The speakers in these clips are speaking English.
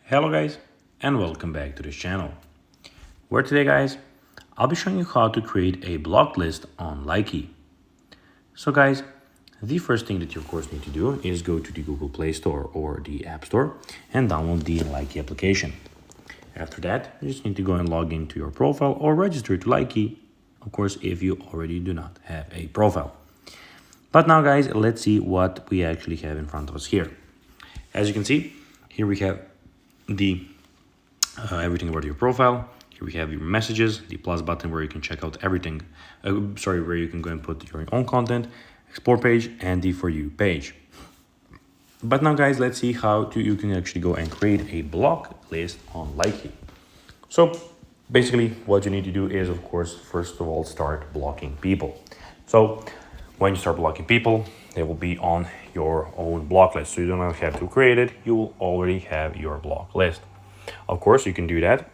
Hello guys, and welcome back to this channel, where today guys, I'll be showing you how to create a blocked list on Likee. So guys, the first thing that you of course need to do is go to the Google Play Store or the App Store and download the Likee application. After that, you just need to go and log into your profile or register to Likee, of course, if you already do not have a profile. But now guys, let's see what we actually have in front of us here. As you can see, here we have the everything about your profile. Here we have your messages, the plus button where you can check out everything, where you can go and put your own content, explore page, and the for you page. But now guys, let's see how you can actually go and create a block list on Likee. So basically what you need to do is, of course, first of all, start blocking people. So when you start blocking people, they will be on your own block list. So you don't have to create it. You will already have your block list. Of course, you can do that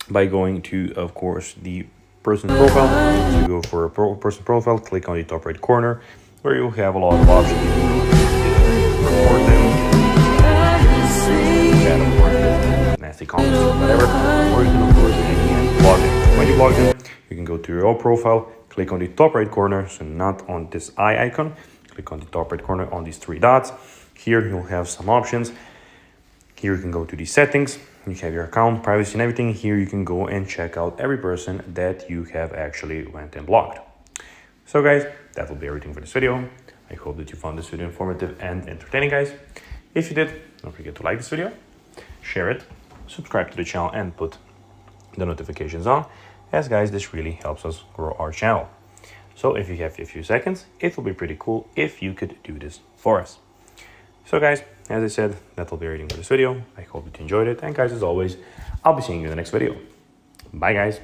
by going to, of course, the person's profile. You go for a person profile, click on the top right corner, where you have a lot of options. You can report them, chat, of course, nasty comments, whatever. Or you can, of course, again, blog them. When you blog them, you can go to your own profile, click on the top right corner, so not on this eye icon. Click on the top right corner on these three dots. Here you'll have some options. Here you can go to the settings. You have your account, privacy, and everything. Here you can go and check out every person that you have actually went and blocked. So guys, that will be everything for this video. I hope that you found this video informative and entertaining, guys. If you did, don't forget to like this video, share it, subscribe to the channel, and put the notifications on, as guys, this really helps us grow our channel. So if you have a few seconds, it will be pretty cool if you could do this for us. So guys, as I said, that will be everything for this video. I hope that you enjoyed it. And guys, as always, I'll be seeing you in the next video. Bye guys.